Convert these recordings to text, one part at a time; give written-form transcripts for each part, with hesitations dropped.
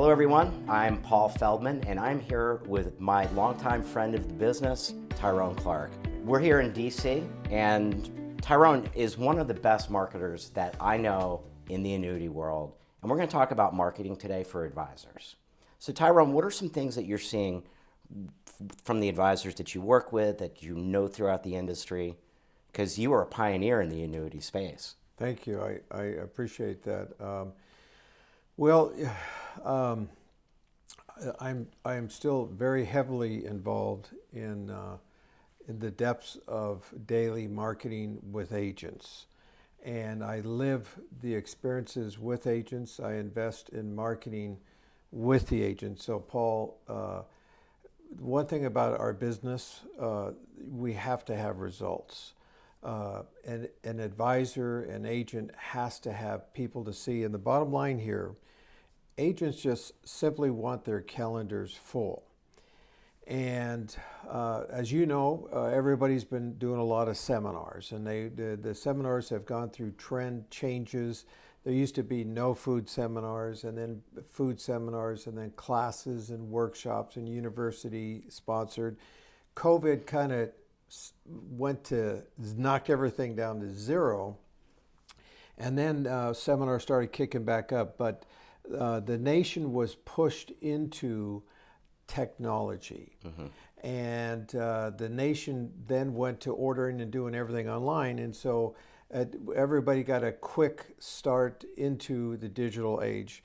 Hello everyone, I'm Paul Feldman and I'm here with my longtime friend of the business, Tyrone Clark. We're here in DC and Tyrone is one of the best marketers that I know in the annuity world, and we're going to talk about marketing today for advisors. So Tyrone, what are some things that you're seeing from the advisors that you work with, that you know throughout the industry? Because you are a pioneer in the annuity space. Thank you. I appreciate that. Well, I'm still very heavily involved in the depths of daily marketing with agents, and I live the experiences with agents. I invest in marketing with the agents. So, Paul, one thing about our business, we have to have results. An advisor, an agent has to have people to see. And the bottom line here, agents just simply want their calendars full. And as you know, everybody's been doing a lot of seminars, and the seminars have gone through trend changes. There used to be no food seminars, and then food seminars, and then classes and workshops and university sponsored. COVID kind of went to knock everything down to zero, and then seminars started kicking back up. But the nation was pushed into technology, and the nation then went to ordering and doing everything online, and so everybody got a quick start into the digital age.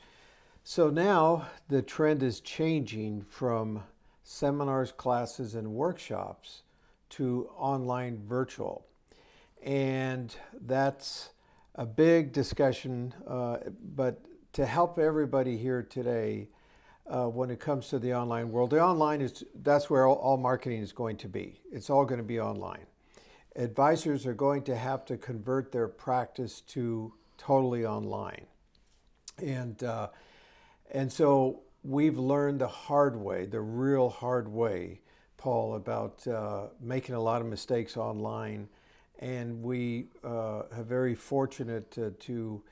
So now the trend is changing from seminars, classes, and workshops to online virtual. And that's a big discussion, but to help everybody here today, when it comes to the online world, that's where all marketing is going to be. It's all going to be online. Advisors are going to have to convert their practice to totally online. And so we've learned the hard way, the real hard way, Paul, about making a lot of mistakes online. And we are very fortunate to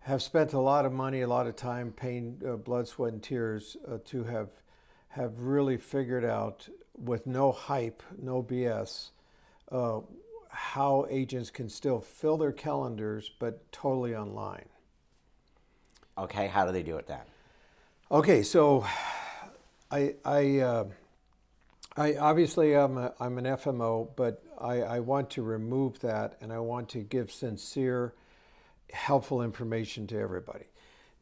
have spent a lot of money, a lot of time, pain, blood, sweat, and tears to have really figured out, with no hype, no BS, how agents can still fill their calendars but totally online. Okay, how do they do it then? Okay, so I obviously I'm an FMO, but I want to remove that, and I want to give sincere, helpful information to everybody.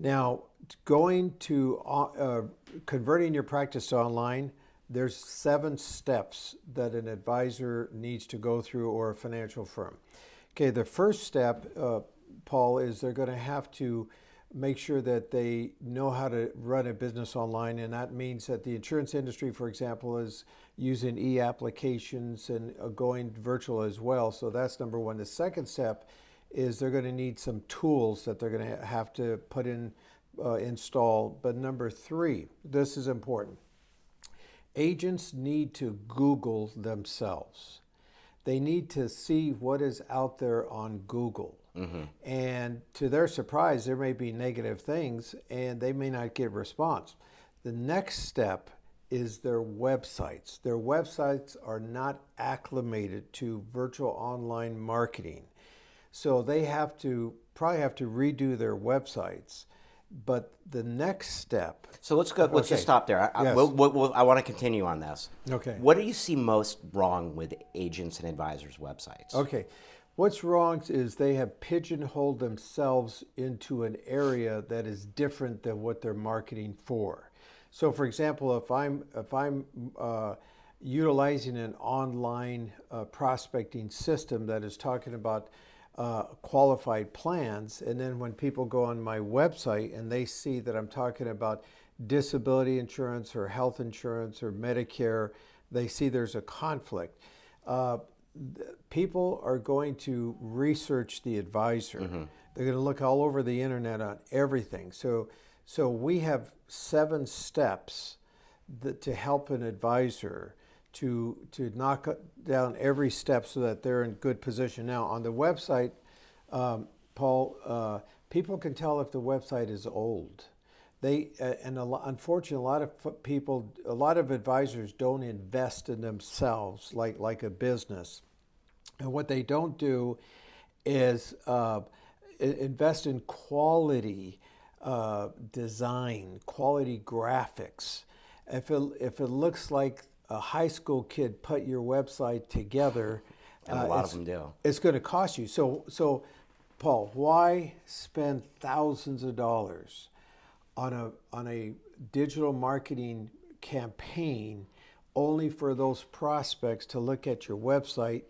Now, going to converting your practice to online, there's 7 steps that an advisor needs to go through, or a financial firm. Okay, the first step, Paul, is they're going to have to make sure that they know how to run a business online, and that means that the insurance industry, for example, is using e-applications and going virtual as well. So that's number one. The second step is they're going to need some tools that they're going to have to put in, install. But number 3, this is important. Agents need to Google themselves. They need to see what is out there on Google. And to their surprise, there may be negative things and they may not get response. The next step is their websites. Their websites are not acclimated to virtual online marketing. So they probably have to redo their websites. But the next step. So let's just stop there. Yes. I want to continue on this. Okay. What do you see most wrong with agents and advisors' websites? Okay. What's wrong is they have pigeonholed themselves into an area that is different than what they're marketing for. So, for example, if I'm utilizing an online prospecting system that is talking about qualified plans, and then when people go on my website and they see that I'm talking about disability insurance or health insurance or Medicare, they see there's a conflict. People are going to research the advisor. They're going to look all over the internet on everything. So we have 7 steps to help an advisor to knock down every step so that they're in good position. Now, on the website, Paul, people can tell if the website is old. Unfortunately, a lot of people, a lot of advisors don't invest in themselves like a business. And what they don't do is invest in quality design, quality graphics. If it looks like a high school kid put your website together, And a lot of them do. it's going to cost you. So, Paul, why spend thousands of dollars on a digital marketing campaign only for those prospects to look at your website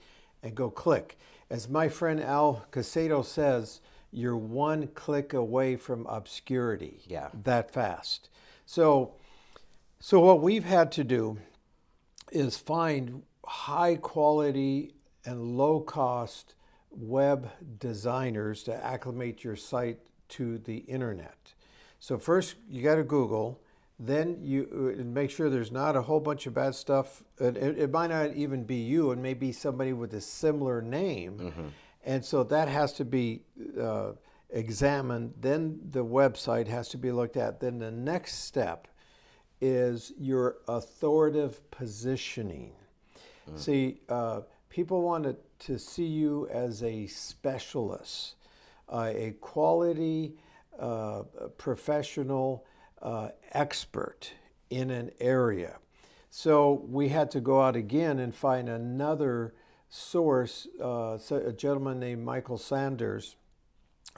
and go click? As my friend Al Casado says, you're one click away from obscurity. Yeah. That fast. So what we've had to do is find high quality and low cost web designers to acclimate your site to the internet. So first you got to Google, then you make sure there's not a whole bunch of bad stuff. It might not even be you, it may be somebody with a similar name. Mm-hmm. And so that has to be examined. Then the website has to be looked at. Then the next step is your authoritative positioning. See, people want to see you as a specialist, a quality professional expert in an area. So we had to go out again and find another source, a gentleman named Michael Sanders,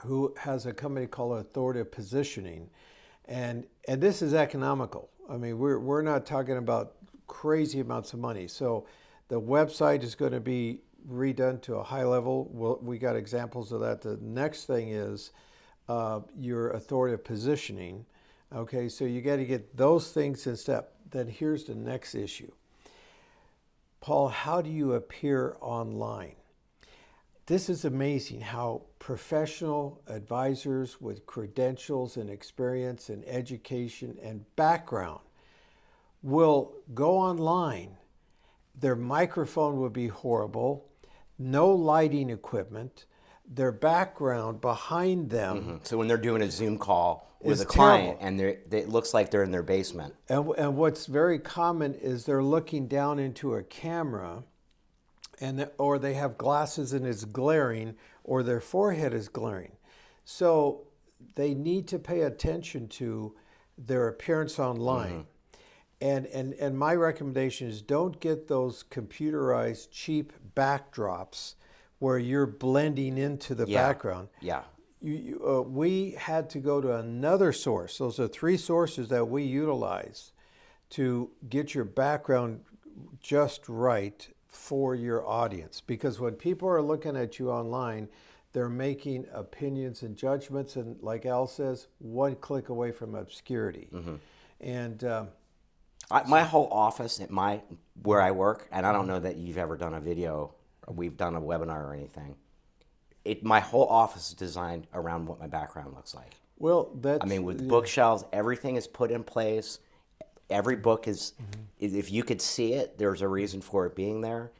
who has a company called Authoritative Positioning. And this is economical. I mean, we're not talking about crazy amounts of money. So the website is going to be redone to a high level. We got examples of that. The next thing is your authoritative positioning. Okay, so you got to get those things in step. Then here's the next issue. Paul, how do you appear online? This is amazing how professional advisors with credentials and experience and education and background will go online. Their microphone would be horrible, no lighting equipment, their background behind them. Mm-hmm. So when they're doing a Zoom call with a terrible. client and it looks like they're in their basement. And what's very common is they're looking down into a camera, or they have glasses and it's glaring, or their forehead is glaring. So they need to pay attention to their appearance online. Mm-hmm. And my recommendation is don't get those computerized cheap backdrops where you're blending into the background. Yeah. We had to go to another source. Those are 3 sources that we utilize to get your background just right for your audience. Because when people are looking at you online, they're making opinions and judgments, and like Al says, one click away from obscurity. Mm-hmm. And my whole office at where I work, and I don't know that you've ever done a video, or we've done a webinar or anything. My whole office is designed around what my background looks like. Well, with bookshelves, everything is put in place. Every book is, if you could see it, there's a reason for it being there.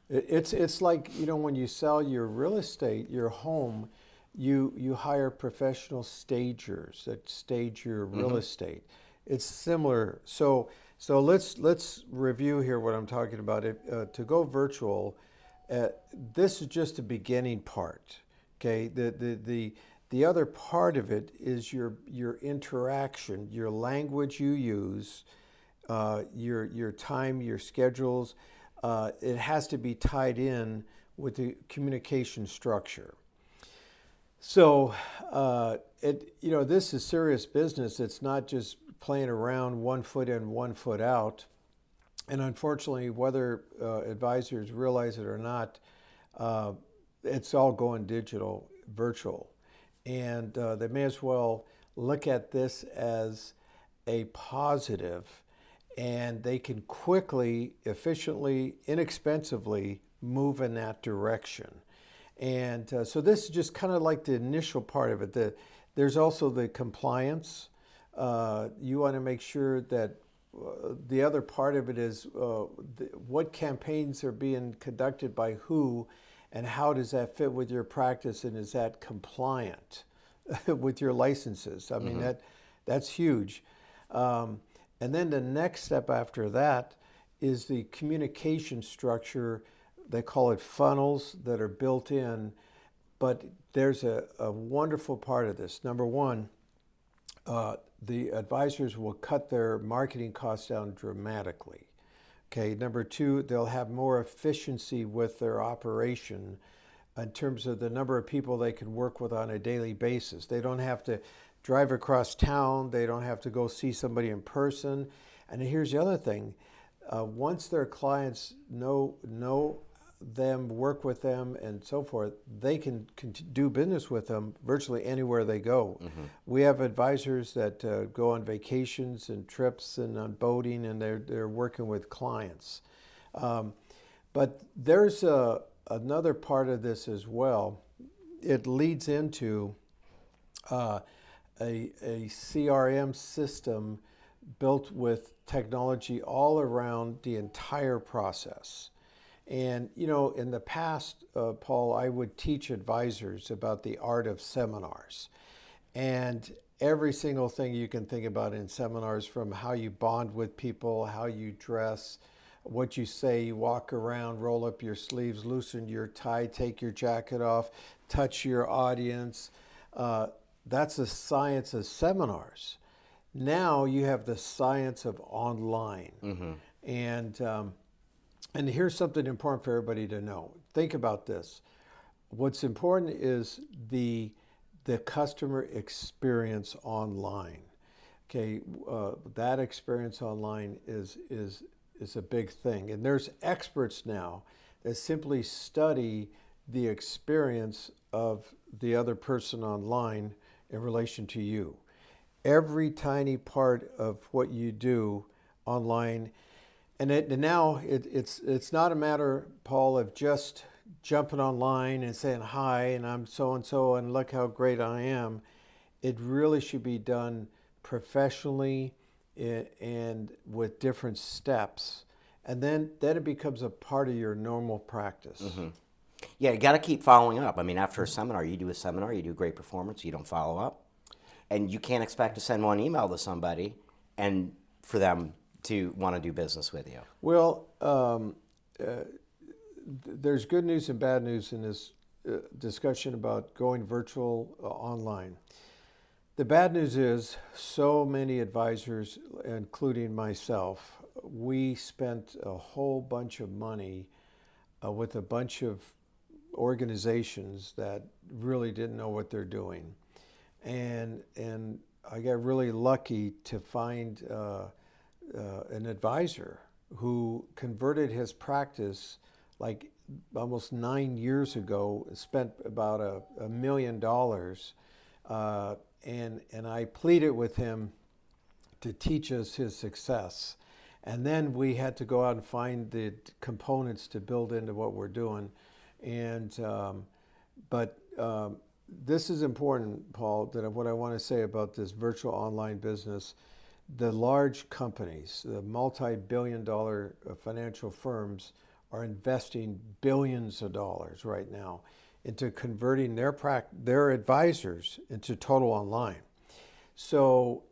It's like, when you sell your real estate, your home, you hire professional stagers that stage your real estate. It's similar. So let's review here what I'm talking about. To go virtual, this is just the beginning part. Okay, the other part of it is your interaction, your language you use, your time, your schedules. It has to be tied in with the communication structure. So this is serious business. It's not just playing around 1 foot in, 1 foot out. And unfortunately, whether advisors realize it or not, it's all going digital, virtual. And they may as well look at this as a positive, and they can quickly, efficiently, inexpensively move in that direction. And so this is just kind of like the initial part of it. There's also the compliance. You want to make sure that the other part of it is what campaigns are being conducted by who, and how does that fit with your practice, and is that compliant with your licenses? I mean, That's huge. And then the next step after that is the communication structure. They call it funnels that are built in, but there's a wonderful part of this. Number one, the advisors will cut their marketing costs down dramatically. Okay. Number two, they'll have more efficiency with their operation in terms of the number of people they can work with on a daily basis. They don't have to drive across town. They don't have to go see somebody in person. And here's the other thing. Once their clients know them, work with them, and so forth, they can do business with them virtually anywhere they go. Mm-hmm. We have advisors that go on vacations and trips and on boating, and they're working with clients. But there's another part of this as well. It leads into a CRM system built with technology all around the entire process. And, in the past, Paul, I would teach advisors about the art of seminars. And every single thing you can think about in seminars, from how you bond with people, how you dress, what you say, you walk around, roll up your sleeves, loosen your tie, take your jacket off, touch your audience. That's the science of seminars. Now you have the science of online. Mm-hmm. And here's something important for everybody to know. Think about this. What's important is the customer experience online. Okay, that experience online is a big thing. And there's experts now that simply study the experience of the other person online in relation to you. Every tiny part of what you do online. And now it's not a matter, Paul, of just jumping online and saying hi and I'm so-and-so and look how great I am. It really should be done professionally and with different steps. And then it becomes a part of your normal practice. Mm-hmm. Yeah, you got to keep following up. I mean, after a seminar, you do a great performance, you don't follow up. And you can't expect to send one email to somebody and for them to want to do business with you. Well, there's good news and bad news in this discussion about going virtual online. The bad news is so many advisors, including myself, we spent a whole bunch of money with a bunch of organizations that really didn't know what they're doing. And I got really lucky to find an advisor who converted his practice like almost 9 years ago, spent about $1 million, and I pleaded with him to teach us his success. And then we had to go out and find the components to build into what we're doing. But this is important, Paul, that what I want to say about this virtual online business. The large companies, the multi-billion-dollar financial firms are investing billions of dollars right now into converting their advisors into total online. So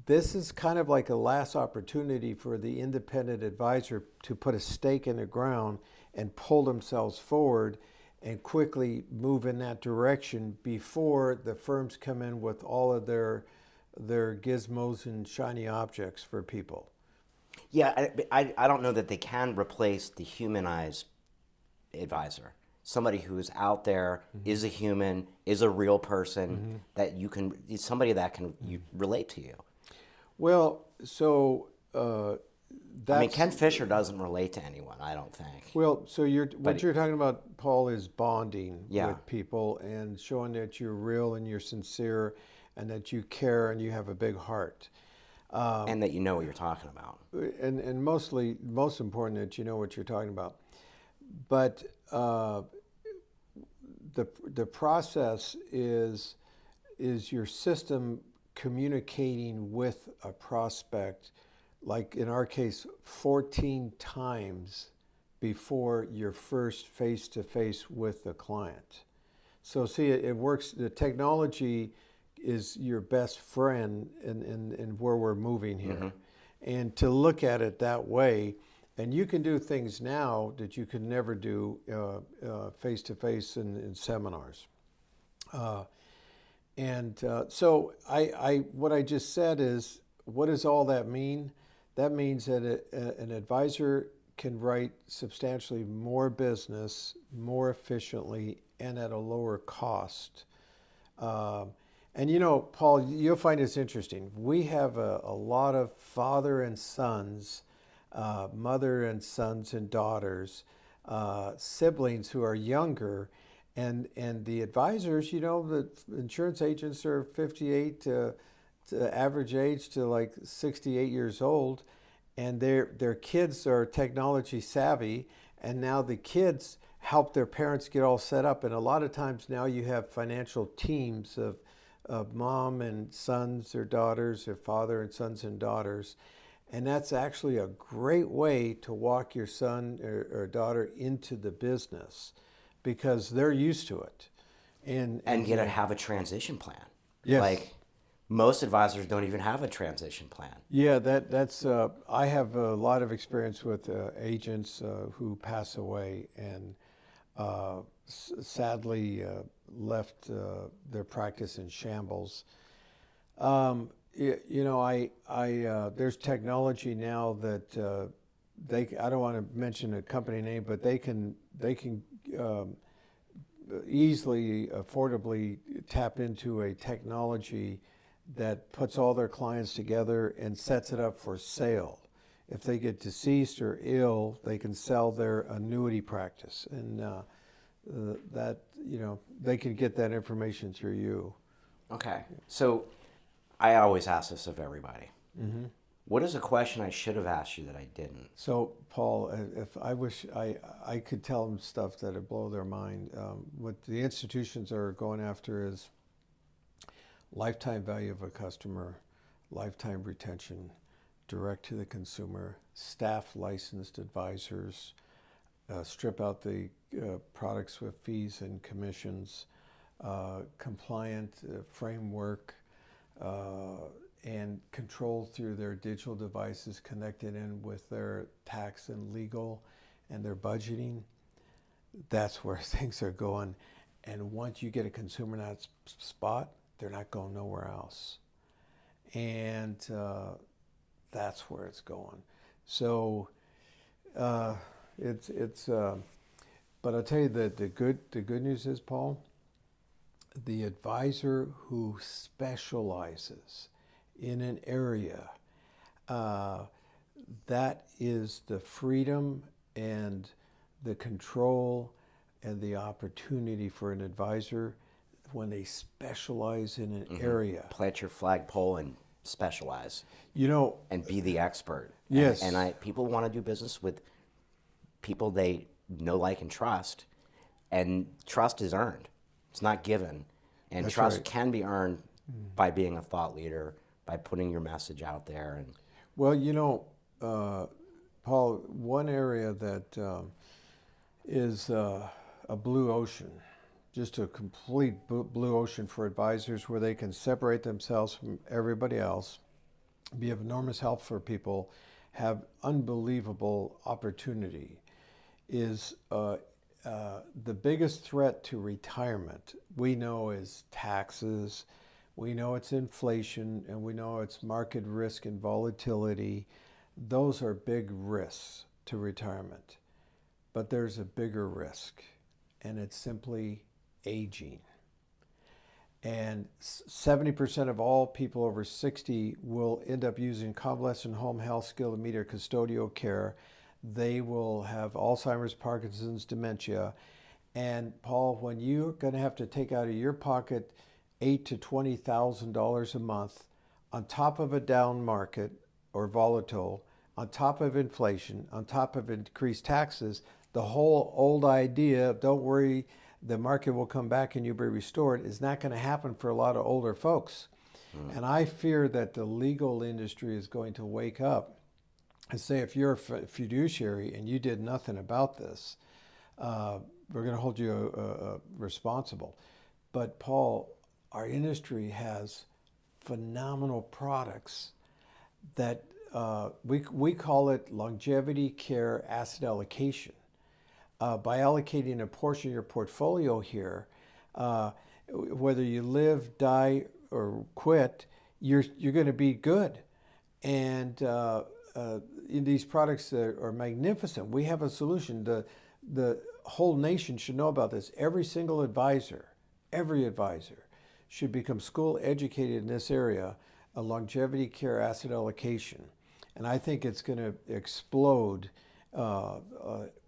this is kind of like a last opportunity for the independent advisor to put a stake in the ground and pull themselves forward and quickly move in that direction before the firms come in with all of their gizmos and shiny objects for people. Yeah, I don't know that they can replace the humanized advisor. Somebody who is out there, mm-hmm. is a human, is a real person, mm-hmm. Somebody that can relate to you. Well, so Ken Fisher doesn't relate to anyone, I don't think. Well, so you're talking about, Paul, is bonding with people and showing that you're real and you're sincere and that you care and you have a big heart. And that you know what you're talking about. And most important, that you know what you're talking about. But the process is your system communicating with a prospect, like in our case, 14 times before your first face-to-face with the client. So see, it works. The technology is your best friend in where we're moving here. And to look at it that way, and you can do things now that you could never do face to face in seminars. So what I just said is, what does all that mean? That means that an advisor can write substantially more business more efficiently and at a lower cost. And you know, Paul, you'll find this interesting. We have a lot of father and sons, mother and sons and daughters, siblings who are younger. And the advisors, you know, the insurance agents are 58 to average age to like 68 years old. And their kids are technology savvy. And now the kids help their parents get all set up. And a lot of times now you have financial teams of mom and sons or daughters, or father and sons and daughters. And that's actually a great way to walk your son or daughter into the business because they're used to it. And have a transition plan. Yes. Like most advisors don't even have a transition plan. Yeah, that's. I have a lot of experience with agents who pass away and sadly left their practice in shambles. You know, there's technology now that I don't want to mention a company name, but they can easily, affordably tap into a technology that puts all their clients together and sets it up for sale. If they get deceased or ill, they can sell their annuity practice, and that, you know, they can get that information through you. Okay, so I always ask this of everybody. What is a question I should have asked you that I didn't? So, Paul, if I wish I could tell them stuff that would blow their mind. What the institutions are going after is lifetime value of a customer, lifetime retention, direct to the consumer, staff licensed advisors, strip out the products with fees and commissions, compliant framework, and control through their digital devices connected in with their tax and legal and their budgeting. That's where things are going. And once you get a consumer in that spot, they're not going nowhere else. And that's where it's going. So but I'll tell you that the good news is, Paul, the advisor who specializes in an area, that is the freedom and the control and the opportunity for an advisor when they specialize in an area. Plant your flagpole and specialize. You know, and be the expert. Yes. And people want to do business with people they know, like, and trust. And trust is earned. It's not given. And That's trust right. can be earned by being a thought leader, by putting your message out there. And well, you know, Paul, one area that is a blue ocean, just a complete blue ocean for advisors where they can separate themselves from everybody else, be of enormous help for people, have unbelievable opportunity, is the biggest threat to retirement we know is taxes, we know it's inflation, and we know it's market risk and volatility. Those are big risks to retirement. But there's a bigger risk, and it's simply aging. And 70% of all people over 60 will end up using convalescent home health, skilled and meter custodial care. They will have Alzheimer's, Parkinson's, dementia. And Paul, when you're going to have to take out of your pocket $8,000 to $20,000 a month on top of a down market or volatile, on top of inflation, on top of increased taxes, the whole old idea of don't worry, the market will come back and you'll be restored is not going to happen for a lot of older folks. And I fear that the legal industry is going to wake up and say, if you're a fiduciary and you did nothing about this, we're going to hold you responsible. But Paul, our industry has phenomenal products that we call it longevity care asset allocation. By allocating a portion of your portfolio here, whether you live, die, or quit, you're going to be good. And in these products are magnificent. We have a solution. The whole nation should know about this. Every advisor should become school educated in this area, a longevity care asset allocation. And I think it's going to explode.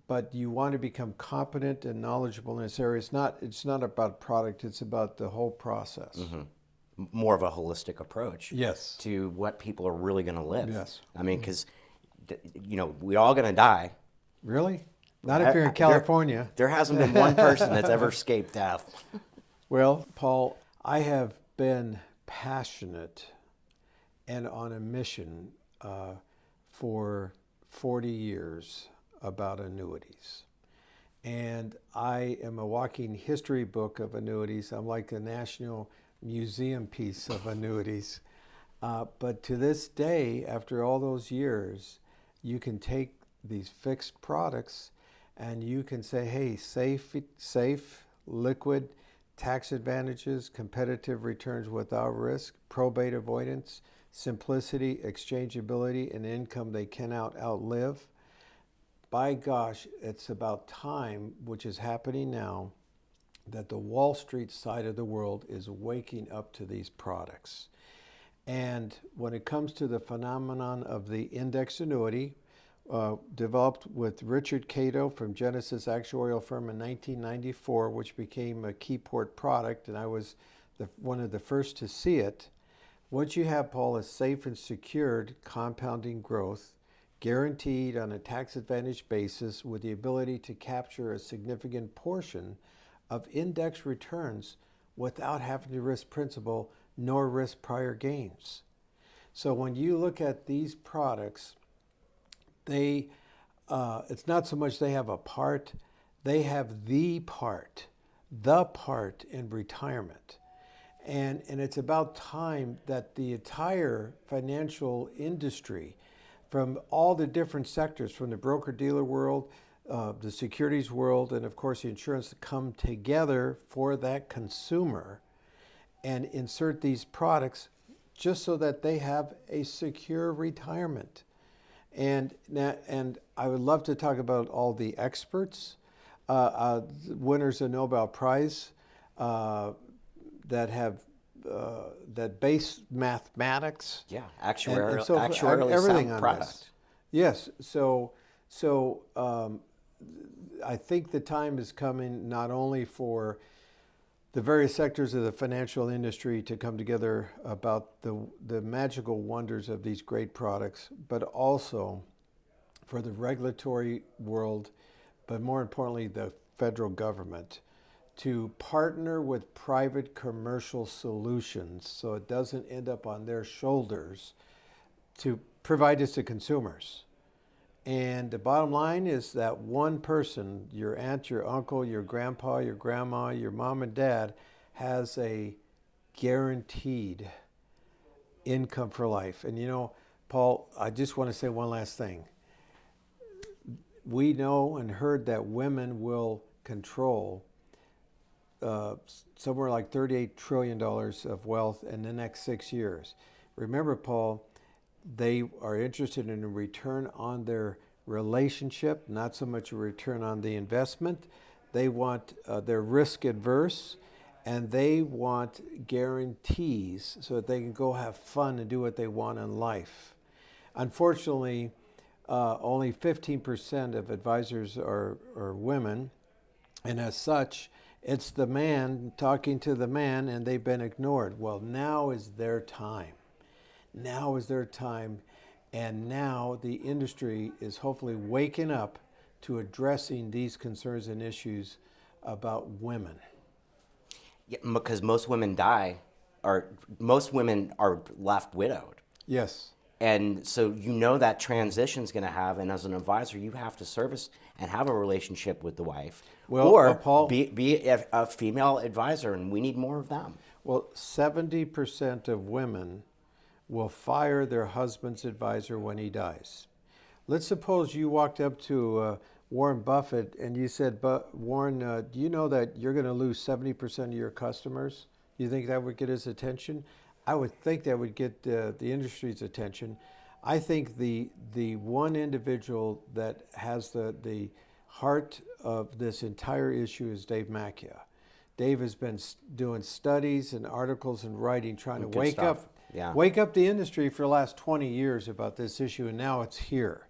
But you want to become competent and knowledgeable in this area. It's not about product, it's about the whole process. Mm-hmm. More of a holistic approach, Yes, to what people are really going to live. Yes. I mean, because, we're all going to die. Really? Not if you're in California. There hasn't been one person that's ever escaped death. Well, Paul, I have been passionate and on a mission for 40 years about annuities. And I am a walking history book of annuities. I'm like a national museum piece of annuities. But to this day, after all those years, you can take these fixed products and you can say, hey, safe, liquid, tax advantages, competitive returns without risk, probate avoidance, simplicity, exchangeability, and income they cannot outlive. By gosh, it's about time, which is happening now, that the Wall Street side of the world is waking up to these products. And when it comes to the phenomenon of the index annuity, developed with Richard Cato from Genesis Actuarial Firm in 1994, which became a Keyport product, and I was one of the first to see it. What you have, Paul, is safe and secured compounding growth, guaranteed on a tax-advantaged basis with the ability to capture a significant portion of index returns without having to risk principal nor risk prior gains. So when you look at these products, it's not so much they have a part, they have the part in retirement. And it's about time that the entire financial industry, from all the different sectors, from the broker-dealer world, the securities world, and of course the insurance, come together for that consumer and insert these products just so that they have a secure retirement. And I would love to talk about all the experts, winners of Nobel Prize, that base mathematics. Yeah, actuarially everything sound on product. this. Yes, so I think the time is coming not only for the various sectors of the financial industry to come together about the magical wonders of these great products, but also for the regulatory world, but more importantly, the federal government, to partner with private commercial solutions so it doesn't end up on their shoulders to provide this to consumers. And the bottom line is that one person, your aunt, your uncle, your grandpa, your grandma, your mom and dad, has a guaranteed income for life. And Paul, I just want to say one last thing. We know and heard that women will control somewhere like $38 trillion of wealth in the next 6 years. Remember, Paul, they are interested in a return on their relationship, not so much a return on the investment. They want, they're risk adverse, and they want guarantees so that they can go have fun and do what they want in life. Unfortunately, only 15% of advisors are women, and as such, it's the man talking to the man, and they've been ignored. Well, now is their time. Now is their time, and now the industry is hopefully waking up to addressing these concerns and issues about women. Yeah, because most women are left widowed. Yes. And so that transition's going to have, and as an advisor, you have to service and have a relationship with the wife, Well, or Paul, be a female advisor, and we need more of them. Well, 70% of women will fire their husband's advisor when he dies. Let's suppose you walked up to Warren Buffett and you said, Warren, do you know that you're going to lose 70% of your customers? You think that would get his attention? I would think that would get the industry's attention. I think the one individual that has the heart of this entire issue is Dave Macchia. Dave has been doing studies and articles and writing, trying to Good stuff. Yeah. wake up the industry for the last 20 years about this issue, and now it's here.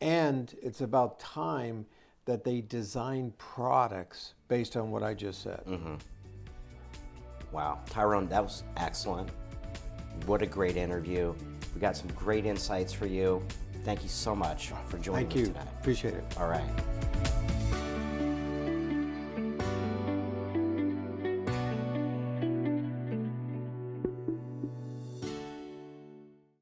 And it's about time that they design products based on what I just said. Wow. Tyrone, that was excellent. What a great interview. We got some great insights for you. Thank you so much for joining Thank me you. today. Appreciate it. All right.